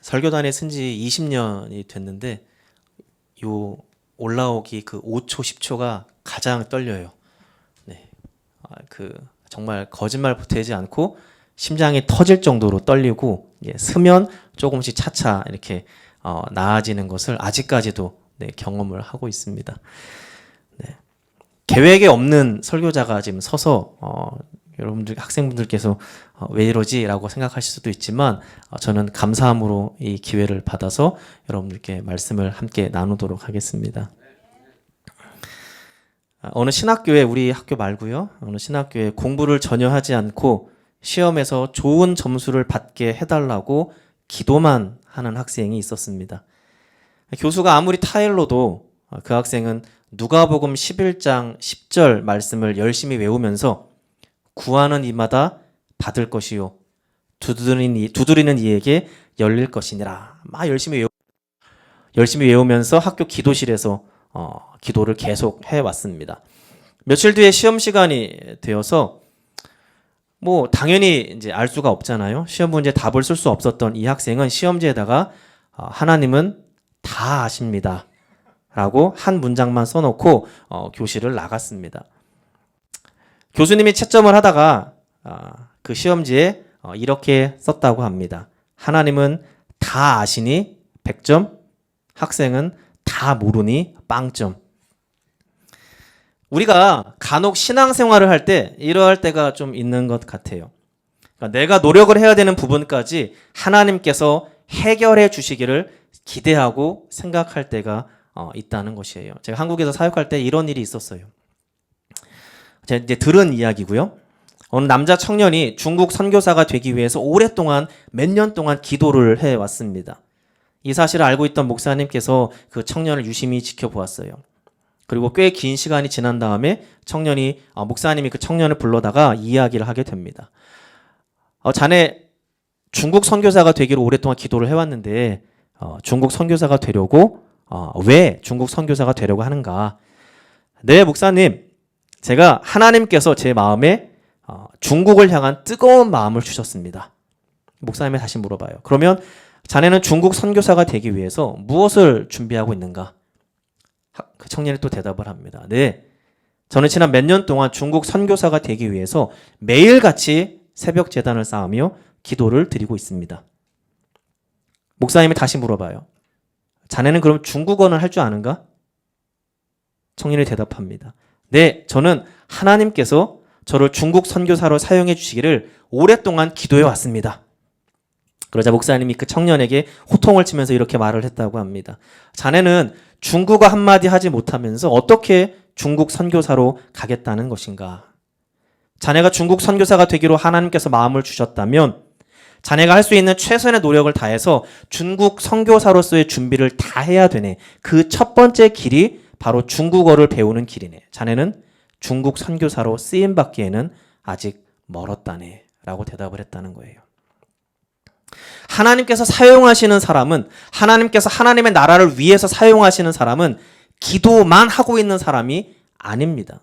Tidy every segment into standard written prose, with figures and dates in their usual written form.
설교단에 쓴 지 20년이 됐는데 요 올라오기 그 5초, 10초가 가장 떨려요. 네. 정말 거짓말 보태지 않고 심장이 터질 정도로 떨리고 서면 조금씩 차차 이렇게 나아지는 것을 아직까지도 경험을 하고 있습니다. 네. 계획에 없는 설교자가 지금 서서 여러분들 학생분들께서 왜 이러지라고 생각하실 수도 있지만 저는 감사함으로 이 기회를 받아서 여러분들께 말씀을 함께 나누도록 하겠습니다. 어느 신학교에 우리 학교 말고요. 어느 신학교에 공부를 전혀 하지 않고 시험에서 좋은 점수를 받게 해달라고 기도만 하는 학생이 있었습니다. 교수가 아무리 타일러도 그 학생은 누가복음 11장 10절 말씀을 열심히 외우면서 구하는 이마다 받을 것이요 두드리는 이에게 열릴 것이니라. 막 열심히 외우면서 학교 기도실에서 기도를 계속 해왔습니다. 며칠 뒤에 시험 시간이 되어서 당연히 이제 알 수가 없잖아요. 시험 문제 답을 쓸 수 없었던 이 학생은 시험지에다가 하나님은 다 아십니다. 라고 한 문장만 써놓고 교실을 나갔습니다. 교수님이 채점을 하다가 그 시험지에 이렇게 썼다고 합니다. 하나님은 다 아시니 100점, 학생은 다 모르니 빵점. 우리가 간혹 신앙생활을 할 때 이러할 때가 좀 있는 것 같아요. 그러니까 내가 노력을 해야 되는 부분까지 하나님께서 해결해 주시기를 기대하고 생각할 때가 있다는 것이에요. 제가 한국에서 사역할 때 이런 일이 있었어요. 제가 이제 들은 이야기고요. 어느 남자 청년이 중국 선교사가 되기 위해서 오랫동안 몇 년 동안 기도를 해왔습니다. 이 사실을 알고 있던 목사님께서 그 청년을 유심히 지켜보았어요. 그리고 꽤 긴 시간이 지난 다음에 목사님이 그 청년을 불러다가 이야기를 하게 됩니다. 자네 중국 선교사가 되기로 오랫동안 기도를 해왔는데 중국 선교사가 되려고 왜 중국 선교사가 되려고 하는가? 네, 목사님. 제가 하나님께서 제 마음에 중국을 향한 뜨거운 마음을 주셨습니다. 목사님이 다시 물어봐요. 그러면 자네는 중국 선교사가 되기 위해서 무엇을 준비하고 있는가? 그 청년이 또 대답을 합니다. 네, 저는 지난 몇 년 동안 중국 선교사가 되기 위해서 매일같이 새벽 제단을 쌓으며 기도를 드리고 있습니다. 목사님이 다시 물어봐요. 자네는 그럼 중국어는 할 줄 아는가? 청년이 대답합니다. 네, 저는 하나님께서 저를 중국 선교사로 사용해 주시기를 오랫동안 기도해 왔습니다. 그러자 목사님이 그 청년에게 호통을 치면서 이렇게 말을 했다고 합니다. 자네는 중국어 한마디 하지 못하면서 어떻게 중국 선교사로 가겠다는 것인가? 자네가 중국 선교사가 되기로 하나님께서 마음을 주셨다면 자네가 할 수 있는 최선의 노력을 다해서 중국 선교사로서의 준비를 다 해야 되네. 그 첫 번째 길이 바로 중국어를 배우는 길이네. 자네는 중국 선교사로 쓰임받기에는 아직 멀었다네. 라고 대답을 했다는 거예요. 하나님께서 사용하시는 사람은, 하나님께서 하나님의 나라를 위해서 사용하시는 사람은 기도만 하고 있는 사람이 아닙니다.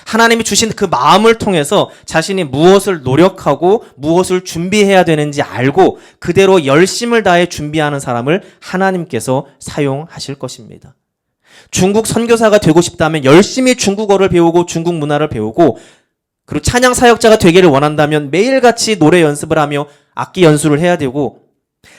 하나님이 주신 그 마음을 통해서 자신이 무엇을 노력하고 무엇을 준비해야 되는지 알고 그대로 열심을 다해 준비하는 사람을 하나님께서 사용하실 것입니다. 중국 선교사가 되고 싶다면 열심히 중국어를 배우고 중국 문화를 배우고 그리고 찬양 사역자가 되기를 원한다면 매일같이 노래 연습을 하며 악기 연수를 해야 되고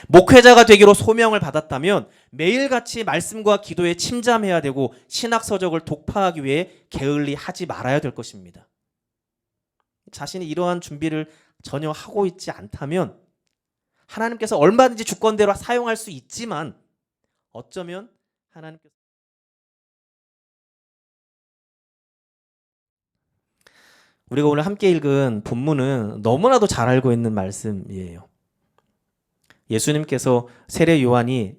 목회자가 되기로 소명을 받았다면 매일같이 말씀과 기도에 침잠해야 되고 신학 서적을 독파하기 위해 게을리 하지 말아야 될 것입니다. 자신이 이러한 준비를 전혀 하고 있지 않다면 하나님께서 얼마든지 주권대로 사용할 수 있지만 어쩌면 하나님께서 우리가 오늘 함께 읽은 본문은 너무나도 잘 알고 있는 말씀이에요. 예수님께서 세례 요한이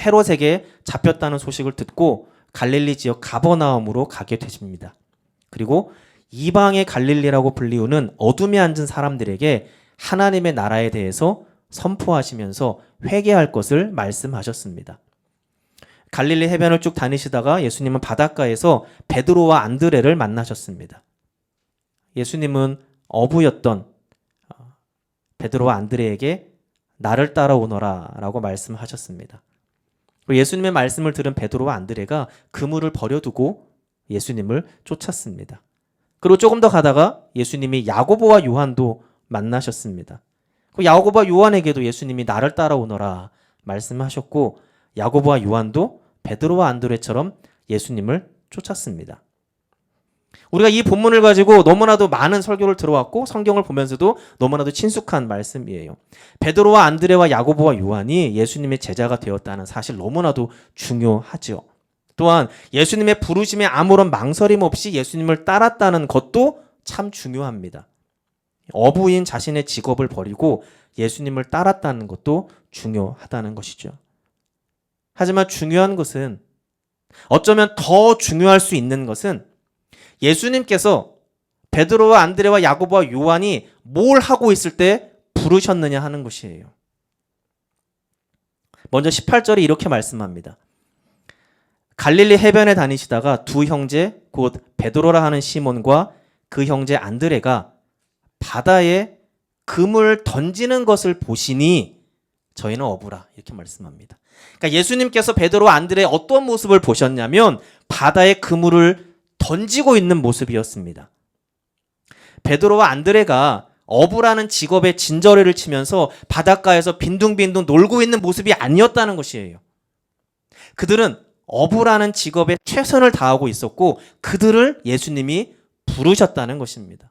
헤롯에게 잡혔다는 소식을 듣고 갈릴리 지역 가버나움으로 가게 되십니다. 그리고 이방의 갈릴리라고 불리우는 어둠에 앉은 사람들에게 하나님의 나라에 대해서 선포하시면서 회개할 것을 말씀하셨습니다. 갈릴리 해변을 쭉 다니시다가 예수님은 바닷가에서 베드로와 안드레를 만나셨습니다. 예수님은 어부였던 베드로와 안드레에게 나를 따라오너라 라고 말씀하셨습니다. 예수님의 말씀을 들은 베드로와 안드레가 그물을 버려두고 예수님을 쫓았습니다. 그리고 조금 더 가다가 예수님이 야고보와 요한도 만나셨습니다. 야고보와 요한에게도 예수님이 나를 따라오너라 말씀하셨고 야고보와 요한도 베드로와 안드레처럼 예수님을 쫓았습니다. 우리가 이 본문을 가지고 너무나도 많은 설교를 들어왔고 성경을 보면서도 너무나도 친숙한 말씀이에요. 베드로와 안드레와 야고보와 요한이 예수님의 제자가 되었다는 사실 너무나도 중요하죠. 또한 예수님의 부르심에 아무런 망설임 없이 예수님을 따랐다는 것도 참 중요합니다. 어부인 자신의 직업을 버리고 예수님을 따랐다는 것도 중요하다는 것이죠. 하지만 중요한 것은, 어쩌면 더 중요할 수 있는 것은 예수님께서 베드로와 안드레와 야고보와 요한이 뭘 하고 있을 때 부르셨느냐 하는 것이에요. 먼저 18절에 이렇게 말씀합니다. 갈릴리 해변에 다니시다가 두 형제 곧 베드로라 하는 시몬과 그 형제 안드레가 바다에 금을 던지는 것을 보시니 저희는 어부라 이렇게 말씀합니다. 그러니까 예수님께서 베드로와 안드레의 어떤 모습을 보셨냐면 바다에 그물을 던지고 있는 모습이었습니다. 베드로와 안드레가 어부라는 직업의 진저리를 치면서 바닷가에서 빈둥빈둥 놀고 있는 모습이 아니었다는 것이에요. 그들은 어부라는 직업에 최선을 다하고 있었고 그들을 예수님이 부르셨다는 것입니다.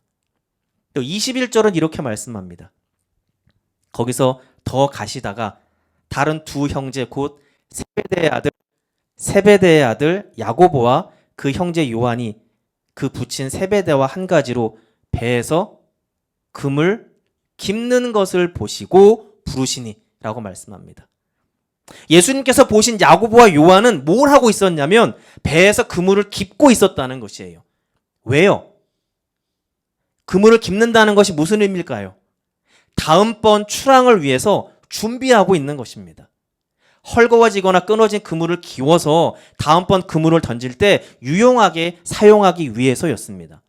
또 21절은 이렇게 말씀합니다. 거기서 더 가시다가 다른 두 형제 곧 세베대의 아들 야고보와 그 형제 요한이 그 붙인 세베대와 한 가지로 배에서 금을 깁는 것을 보시고 부르시니 라고 말씀합니다. 예수님께서 보신 야고보와 요한은 뭘 하고 있었냐면 배에서 그물을 깁고 있었다는 것이에요. 왜요? 그물을 깁는다는 것이 무슨 의미일까요? 다음번 출항을 위해서 준비하고 있는 것입니다. 헐거워지거나 끊어진 그물을 기워서 다음번 그물을 던질 때 유용하게 사용하기 위해서였습니다.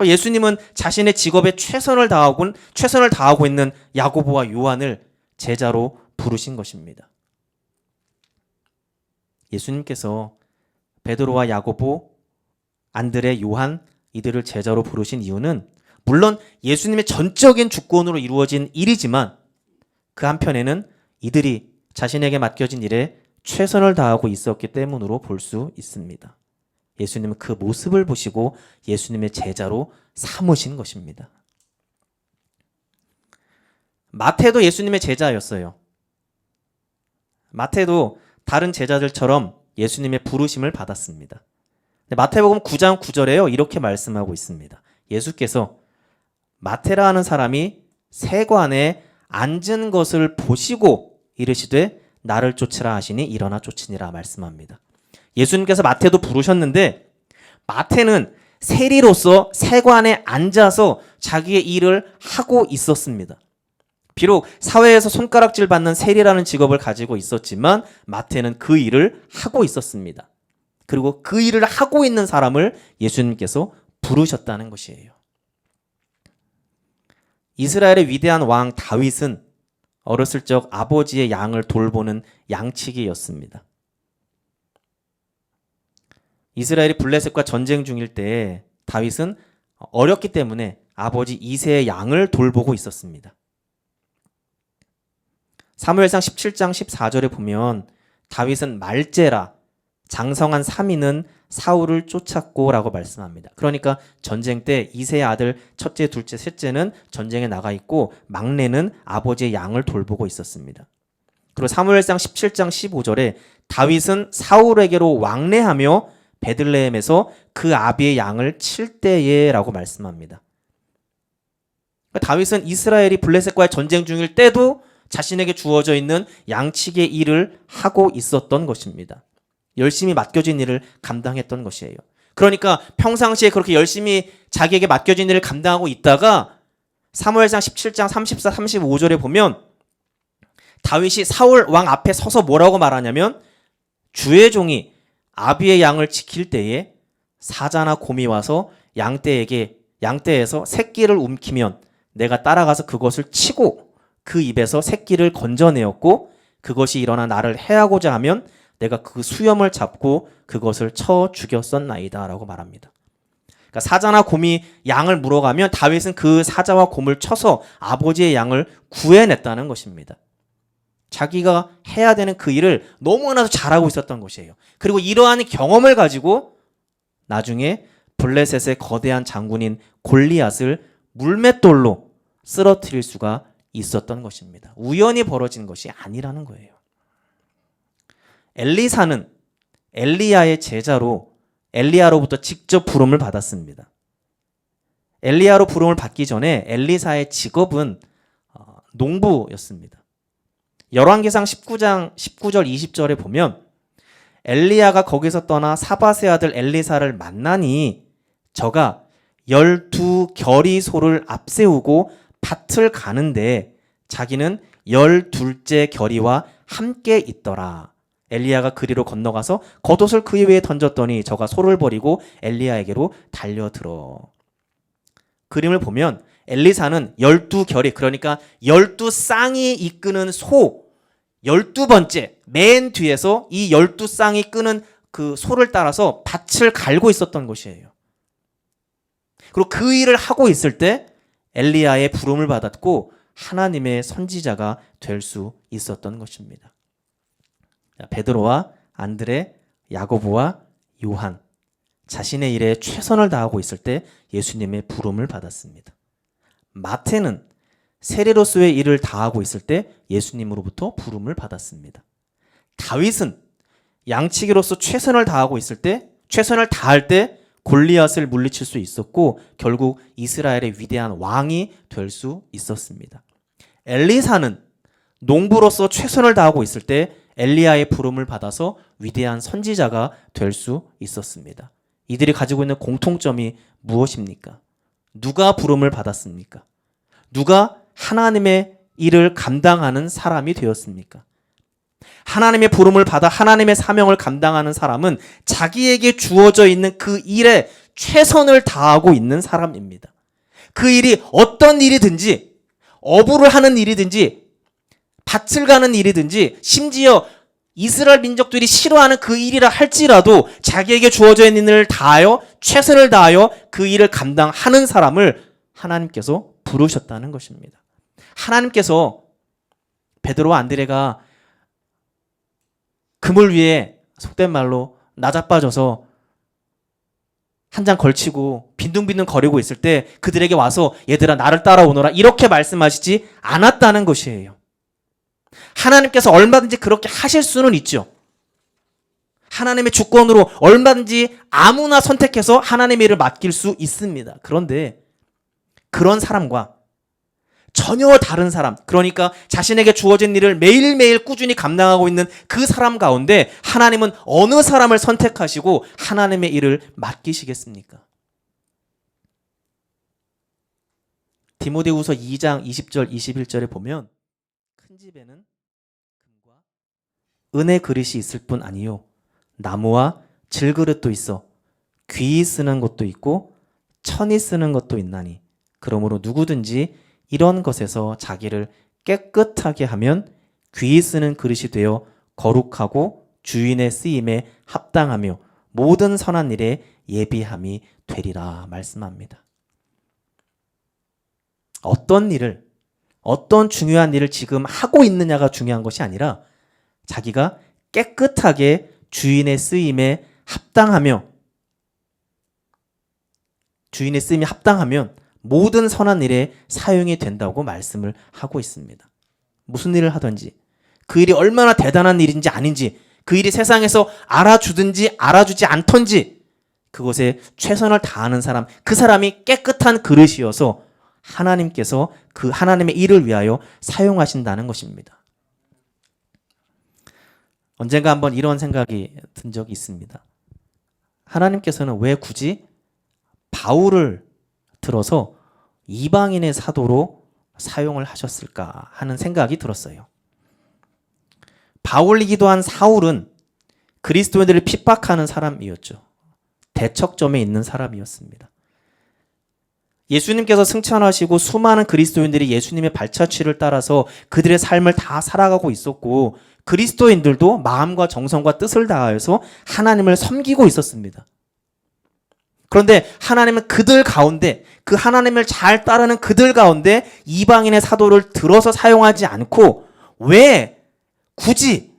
예수님은 자신의 직업에 최선을 다하고 있는 야고보와 요한을 제자로 부르신 것입니다. 예수님께서 베드로와 야고보, 안드레, 요한 이들을 제자로 부르신 이유는 물론 예수님의 전적인 주권으로 이루어진 일이지만 그 한편에는 이들이 자신에게 맡겨진 일에 최선을 다하고 있었기 때문으로 볼 수 있습니다. 예수님은 그 모습을 보시고 예수님의 제자로 삼으신 것입니다. 마태도 예수님의 제자였어요. 마태도 다른 제자들처럼 예수님의 부르심을 받았습니다. 마태복음 9장 9절에요. 이렇게 말씀하고 있습니다. 예수께서 마태라 하는 사람이 세관에 앉은 것을 보시고 이르시되 나를 쫓으라 하시니 일어나 쫓으니라 말씀합니다. 예수님께서 마태도 부르셨는데 마태는 세리로서 세관에 앉아서 자기의 일을 하고 있었습니다. 비록 사회에서 손가락질 받는 세리라는 직업을 가지고 있었지만 마태는 그 일을 하고 있었습니다. 그리고 그 일을 하고 있는 사람을 예수님께서 부르셨다는 것이에요. 이스라엘의 위대한 왕 다윗은 어렸을 적 아버지의 양을 돌보는 양치기였습니다. 이스라엘이 블레셋과 전쟁 중일 때 다윗은 어렸기 때문에 아버지 이새의 양을 돌보고 있었습니다. 사무엘상 17장 14절에 보면 다윗은 말제라 장성한 3인은 사울을 쫓았고 라고 말씀합니다. 그러니까 전쟁 때 이새의 아들 첫째, 둘째, 셋째는 전쟁에 나가 있고 막내는 아버지의 양을 돌보고 있었습니다. 그리고 사무엘상 17장 15절에 다윗은 사울에게로 왕래하며 베들레헴에서 그 아비의 양을 칠 때에 라고 말씀합니다. 그러니까 다윗은 이스라엘이 블레셋과의 전쟁 중일 때도 자신에게 주어져 있는 양치기의 일을 하고 있었던 것입니다. 열심히 맡겨진 일을 감당했던 것이에요. 그러니까 평상시에 그렇게 열심히 자기에게 맡겨진 일을 감당하고 있다가 사무엘상 17장 34, 35절에 보면 다윗이 사울 왕 앞에 서서 뭐라고 말하냐면 주의 종이 아비의 양을 지킬 때에 사자나 곰이 와서 양떼에서 새끼를 움키면 내가 따라가서 그것을 치고 그 입에서 새끼를 건져내었고 그것이 일어나 나를 해하고자 하면 내가 그 수염을 잡고 그것을 쳐 죽였었나이다 라고 말합니다. 그러니까 사자나 곰이 양을 물어가면 다윗은 그 사자와 곰을 쳐서 아버지의 양을 구해냈다는 것입니다. 자기가 해야 되는 그 일을 너무나도 잘하고 있었던 것이에요. 그리고 이러한 경험을 가지고 나중에 블레셋의 거대한 장군인 골리앗을 물맷돌로 쓰러뜨릴 수가 있었던 것입니다. 우연히 벌어진 것이 아니라는 거예요. 엘리사는 엘리야의 제자로 엘리야로부터 직접 부름을 받았습니다. 엘리야로 부름을 받기 전에 엘리사의 직업은 농부였습니다. 열왕기상 19장 19절 20절에 보면 엘리야가 거기서 떠나 사밧의 아들 엘리사를 만나니 저가 12결의 소를 앞세우고 밭을 가는데 자기는 12째 결의와 함께 있더라. 엘리야가 그리로 건너가서 겉옷을 그 위에 던졌더니 저가 소를 버리고 엘리야에게로 달려들어. 그림을 보면 엘리사는 12결의, 그러니까 12쌍이 이끄는 소 12번째 맨 뒤에서 이 12쌍이 끄는 그 소를 따라서 밭을 갈고 있었던 것이에요. 그리고 그 일을 하고 있을 때 엘리야의 부름을 받았고 하나님의 선지자가 될 수 있었던 것입니다. 베드로와 안드레, 야고보와 요한, 자신의 일에 최선을 다하고 있을 때 예수님의 부름을 받았습니다. 마태는 세례로서의 일을 다하고 있을 때 예수님으로부터 부름을 받았습니다. 다윗은 양치기로서 최선을 다하고 있을 때, 최선을 다할 때 골리앗을 물리칠 수 있었고 결국 이스라엘의 위대한 왕이 될 수 있었습니다. 엘리사는 농부로서 최선을 다하고 있을 때 엘리야의 부름을 받아서 위대한 선지자가 될 수 있었습니다. 이들이 가지고 있는 공통점이 무엇입니까? 누가 부름을 받았습니까? 누가 하나님의 일을 감당하는 사람이 되었습니까? 하나님의 부름을 받아 하나님의 사명을 감당하는 사람은 자기에게 주어져 있는 그 일에 최선을 다하고 있는 사람입니다. 그 일이 어떤 일이든지, 어부를 하는 일이든지, 밭을 가는 일이든지, 심지어 이스라엘 민족들이 싫어하는 그 일이라 할지라도 자기에게 주어져 있는 일을 다하여 최선을 다하여 그 일을 감당하는 사람을 하나님께서 부르셨다는 것입니다. 하나님께서 베드로와 안드레가 그물 위에 속된 말로 나자빠져서 한 장 걸치고 빈둥빈둥 거리고 있을 때 그들에게 와서 얘들아 나를 따라오너라 이렇게 말씀하시지 않았다는 것이에요. 하나님께서 얼마든지 그렇게 하실 수는 있죠. 하나님의 주권으로 얼마든지 아무나 선택해서 하나님의 일을 맡길 수 있습니다. 그런데 그런 사람과 전혀 다른 사람, 그러니까 자신에게 주어진 일을 매일매일 꾸준히 감당하고 있는 그 사람 가운데 하나님은 어느 사람을 선택하시고 하나님의 일을 맡기시겠습니까? 디모데후서 2장 20절 21절에 보면 큰 집에는 금과 은의 그릇이 있을 뿐 아니요 나무와 질그릇도 있어 귀히 쓰는 것도 있고 천히 쓰는 것도 있나니 그러므로 누구든지 이런 것에서 자기를 깨끗하게 하면 귀히 쓰는 그릇이 되어 거룩하고 주인의 쓰임에 합당하며 모든 선한 일에 예비함이 되리라 말씀합니다. 어떤 일을, 어떤 중요한 일을 지금 하고 있느냐가 중요한 것이 아니라 자기가 깨끗하게 주인의 쓰임에 합당하며 주인의 쓰임에 합당하면 모든 선한 일에 사용이 된다고 말씀을 하고 있습니다. 무슨 일을 하든지 그 일이 얼마나 대단한 일인지 아닌지 그 일이 세상에서 알아주든지 알아주지 않던지 그것에 최선을 다하는 사람, 그 사람이 깨끗한 그릇이어서 하나님께서 그 하나님의 일을 위하여 사용하신다는 것입니다. 언젠가 한번 이런 생각이 든 적이 있습니다. 하나님께서는 왜 굳이 바울을 들어서 이방인의 사도로 사용을 하셨을까 하는 생각이 들었어요. 바울이기도 한 사울은 그리스도인들을 핍박하는 사람이었죠. 대척점에 있는 사람이었습니다. 예수님께서 승천하시고 수많은 그리스도인들이 예수님의 발자취를 따라서 그들의 삶을 다 살아가고 있었고 그리스도인들도 마음과 정성과 뜻을 다하여서 하나님을 섬기고 있었습니다. 그런데 하나님은 그들 가운데, 그 하나님을 잘 따르는 그들 가운데 이방인의 사도를 들어서 사용하지 않고 왜 굳이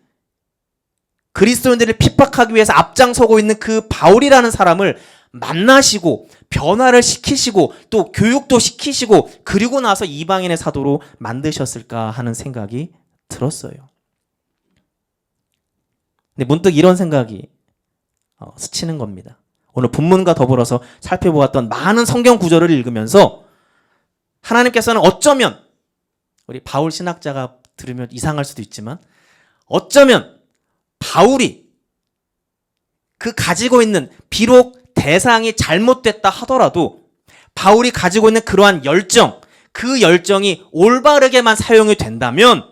그리스도인들을 핍박하기 위해서 앞장서고 있는 그 바울이라는 사람을 만나시고 변화를 시키시고 또 교육도 시키시고 그리고 나서 이방인의 사도로 만드셨을까 하는 생각이 들었어요. 근데 문득 이런 생각이 스치는 겁니다. 오늘 본문과 더불어서 살펴보았던 많은 성경 구절을 읽으면서 하나님께서는 어쩌면 우리 바울 신학자가 들으면 이상할 수도 있지만 어쩌면 바울이 그 가지고 있는 비록 대상이 잘못됐다 하더라도 바울이 가지고 있는 그러한 열정, 그 열정이 올바르게만 사용이 된다면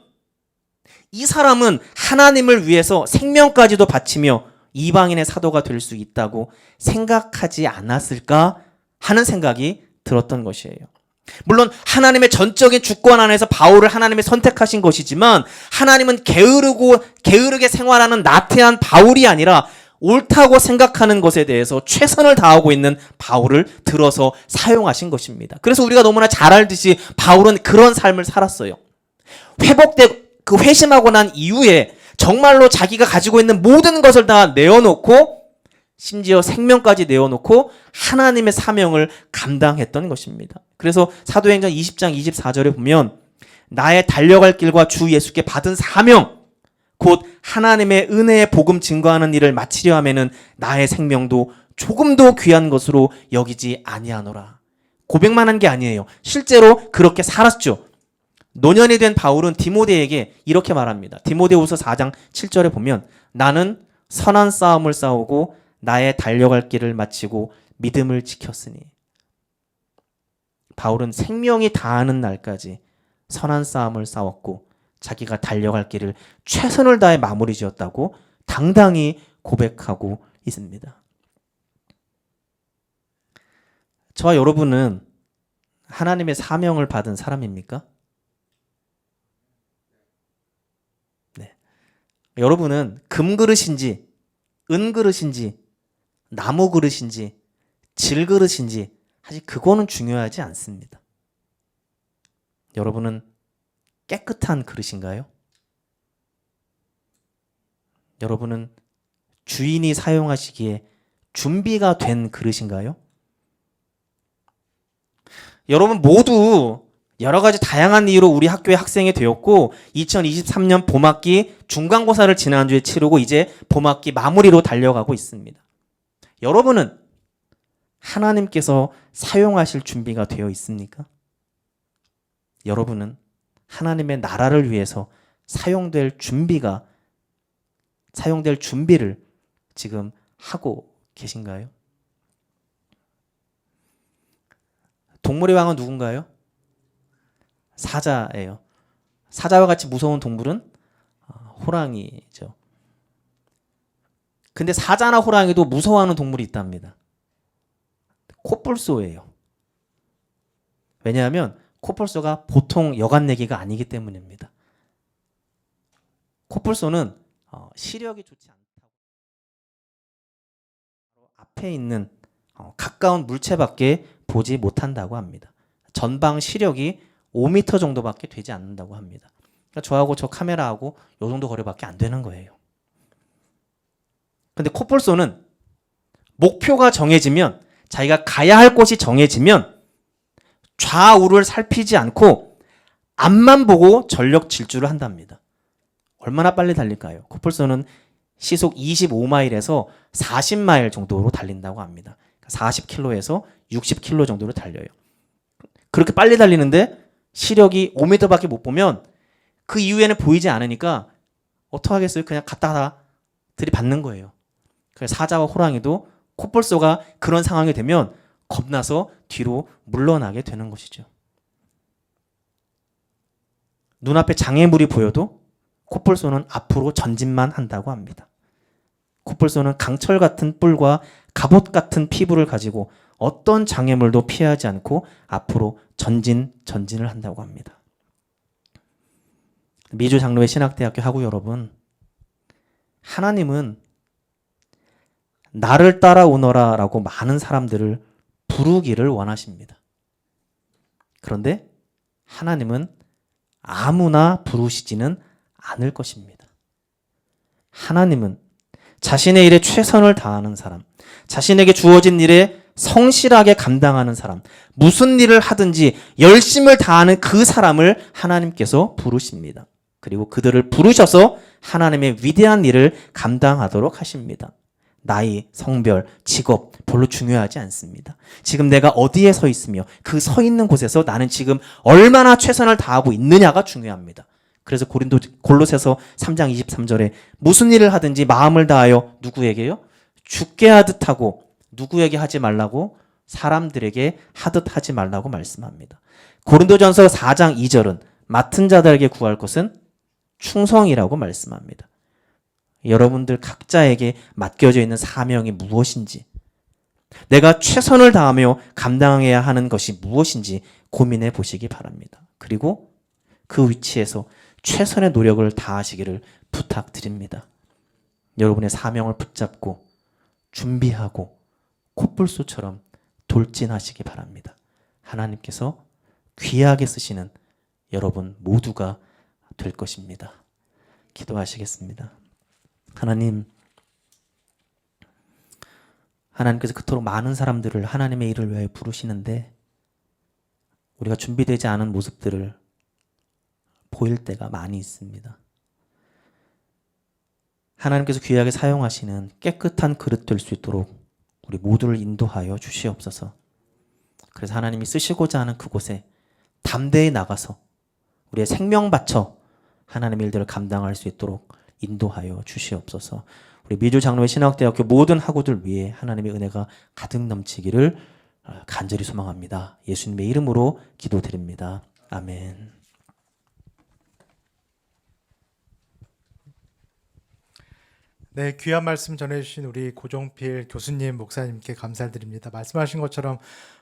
이 사람은 하나님을 위해서 생명까지도 바치며 이방인의 사도가 될 수 있다고 생각하지 않았을까 하는 생각이 들었던 것이에요. 물론 하나님의 전적인 주권 안에서 바울을 하나님이 선택하신 것이지만 하나님은 게으르게 생활하는 나태한 바울이 아니라 옳다고 생각하는 것에 대해서 최선을 다하고 있는 바울을 들어서 사용하신 것입니다. 그래서 우리가 너무나 잘 알듯이 바울은 그런 삶을 살았어요. 그 회심하고 난 이후에 정말로 자기가 가지고 있는 모든 것을 다 내어놓고 심지어 생명까지 내어놓고 하나님의 사명을 감당했던 것입니다. 그래서 사도행전 20장 24절에 보면 나의 달려갈 길과 주 예수께 받은 사명 곧 하나님의 은혜의 복음 증거하는 일을 마치려 하면은 나의 생명도 조금도 귀한 것으로 여기지 아니하노라. 고백만 한 게 아니에요. 실제로 그렇게 살았죠. 노년이 된 바울은 디모데에게 이렇게 말합니다. 디모데후서 4장 7절에 보면 나는 선한 싸움을 싸우고 나의 달려갈 길을 마치고 믿음을 지켰으니. 바울은 생명이 다하는 날까지 선한 싸움을 싸웠고 자기가 달려갈 길을 최선을 다해 마무리 지었다고 당당히 고백하고 있습니다. 저와 여러분은 하나님의 사명을 받은 사람입니까? 네. 여러분은 금그릇인지 은그릇인지 나무 그릇인지 질그릇인지 사실 그거는 중요하지 않습니다. 여러분은 깨끗한 그릇인가요? 여러분은 주인이 사용하시기에 준비가 된 그릇인가요? 여러분 모두 여러 가지 다양한 이유로 우리 학교에 학생이 되었고 2023년 봄학기 중간고사를 지난주에 치르고 이제 봄학기 마무리로 달려가고 있습니다. 여러분은 하나님께서 사용하실 준비가 되어 있습니까? 여러분은 하나님의 나라를 위해서 사용될 준비를 지금 하고 계신가요? 동물의 왕은 누군가요? 사자예요. 사자와 같이 무서운 동물은 호랑이죠. 근데 사자나 호랑이도 무서워하는 동물이 있답니다. 코뿔소예요. 왜냐하면 코뿔소가 보통 여간내기가 아니기 때문입니다. 코뿔소는 시력이 좋지 않다고 앞에 있는 가까운 물체밖에 보지 못한다고 합니다. 전방 시력이 5m 정도밖에 되지 않는다고 합니다. 그러니까 저하고 저 카메라하고 이 정도 거리밖에 안 되는 거예요. 근데 코뿔소는 목표가 정해지면 자기가 가야 할 곳이 정해지면 좌우를 살피지 않고 앞만 보고 전력 질주를 한답니다. 얼마나 빨리 달릴까요? 코뿔소는 시속 25마일에서 40마일 정도로 달린다고 합니다. 40km에서 60km 정도로 달려요. 그렇게 빨리 달리는데 시력이 5m밖에 못 보면 그 이후에는 보이지 않으니까 어떡하겠어요? 그냥 갖다가 들이받는 거예요. 그래서 사자와 호랑이도 코뿔소가 그런 상황이 되면 겁나서 뒤로 물러나게 되는 것이죠. 눈앞에 장애물이 보여도 코뿔소는 앞으로 전진만 한다고 합니다. 코뿔소는 강철 같은 뿔과 갑옷 같은 피부를 가지고 어떤 장애물도 피하지 않고 앞으로 전진을 한다고 합니다. 미주 장로회 신학대학교 학우 여러분, 하나님은 나를 따라오너라 라고 많은 사람들을 부르기를 원하십니다. 그런데 하나님은 아무나 부르시지는 않을 것입니다. 하나님은 자신의 일에 최선을 다하는 사람, 자신에게 주어진 일에 성실하게 감당하는 사람, 무슨 일을 하든지 열심을 다하는 그 사람을 하나님께서 부르십니다. 그리고 그들을 부르셔서 하나님의 위대한 일을 감당하도록 하십니다. 나이, 성별, 직업 별로 중요하지 않습니다. 지금 내가 어디에 서 있으며 그 서 있는 곳에서 나는 지금 얼마나 최선을 다하고 있느냐가 중요합니다. 그래서 골로새서 3장 23절에 무슨 일을 하든지 마음을 다하여 누구에게요? 주께 하듯 하고 누구에게 하지 말라고? 사람들에게 하듯 하지 말라고 말씀합니다. 고린도전서 4장 2절은 맡은 자들에게 구할 것은 충성이라고 말씀합니다. 여러분들 각자에게 맡겨져 있는 사명이 무엇인지, 내가 최선을 다하며 감당해야 하는 것이 무엇인지 고민해 보시기 바랍니다. 그리고 그 위치에서 최선의 노력을 다하시기를 부탁드립니다. 여러분의 사명을 붙잡고 준비하고 콧불소처럼 돌진하시기 바랍니다. 하나님께서 귀하게 쓰시는 여러분 모두가 될 것입니다. 기도하시겠습니다. 하나님께서 그토록 많은 사람들을 하나님의 일을 위해 부르시는데 우리가 준비되지 않은 모습들을 보일 때가 많이 있습니다. 하나님께서 귀하게 사용하시는 깨끗한 그릇 될 수 있도록 우리 모두를 인도하여 주시옵소서. 그래서 하나님이 쓰시고자 하는 그곳에 담대히 나가서 우리의 생명 바쳐 하나님의 일들을 감당할 수 있도록 인도하여 주시옵소서. 우리 미주 장로회 신학대학교 모든 학우들 위해 하나님의 은혜가 가득 넘치기를 간절히 소망합니다. 예수님의 이름으로 기도드립니다. 아멘. 네, 귀한 말씀 전해주신 우리 고종필 교수님, 목사님께 감사드립니다. 말씀하신 것처럼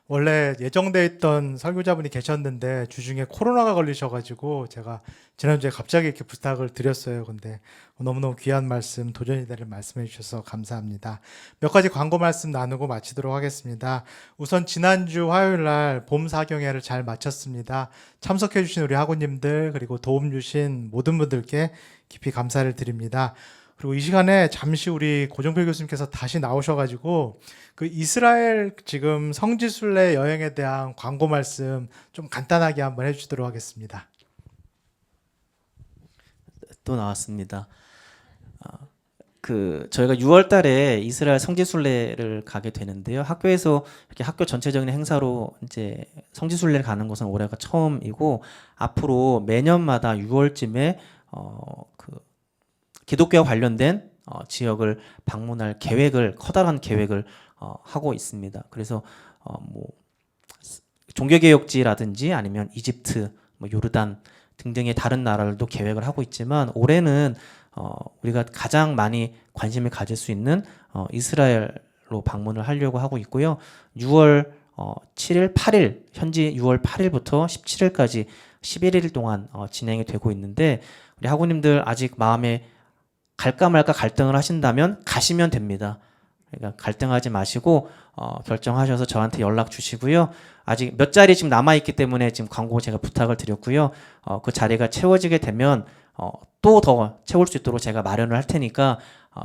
원래 예정돼 있던 설교자분이 계셨는데 주중에 코로나가 걸리셔가지고 제가 지난주에 갑자기 이렇게 부탁을 드렸어요. 근데 너무너무 귀한 말씀, 도전이 되는 말씀해 주셔서 감사합니다. 몇 가지 광고 말씀 나누고 마치도록 하겠습니다. 우선 지난주 화요일 날 봄 사경회를 잘 마쳤습니다. 참석해 주신 우리 학우님들 그리고 도움 주신 모든 분들께 깊이 감사를 드립니다. 그리고 이 시간에 잠시 우리 고종필 교수님께서 다시 나오셔가지고 그 이스라엘 지금 성지순례 여행에 대한 광고 말씀 좀 간단하게 한번 해주시도록 하겠습니다. 또 나왔습니다. 저희가 6월 달에 이스라엘 성지순례를 가게 되는데요. 학교에서 이렇게 학교 전체적인 행사로 이제 성지순례를 가는 것은 올해가 처음이고 앞으로 매년마다 6월쯤에 기독교와 관련된 지역을 방문할 커다란 계획을 하고 있습니다. 그래서 종교개혁지라든지 아니면 이집트, 요르단 등등의 다른 나라들도 계획을 하고 있지만 올해는 우리가 가장 많이 관심을 가질 수 있는 이스라엘로 방문을 하려고 하고 있고요. 6월 7일, 8일, 현지 6월 8일부터 17일까지 11일 동안 진행이 되고 있는데 우리 학우님들 아직 마음에 갈까 말까 갈등을 하신다면 가시면 됩니다. 그러니까 갈등하지 마시고 결정하셔서 저한테 연락 주시고요. 아직 몇 자리 지금 남아있기 때문에 지금 광고 제가 부탁을 드렸고요. 그 자리가 채워지게 되면 또 더 채울 수 있도록 제가 마련을 할 테니까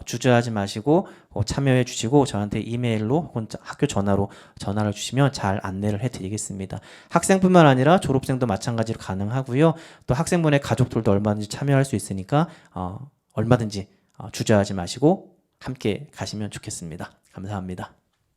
주저하지 마시고 참여해 주시고 저한테 이메일로 혹은 학교 전화로 전화를 주시면 잘 안내를 해드리겠습니다. 학생뿐만 아니라 졸업생도 마찬가지로 가능하고요. 또 학생분의 가족들도 얼마든지 참여할 수 있으니까 얼마든지 주저하지 마시고 함께 가시면 좋겠습니다. 감사합니다.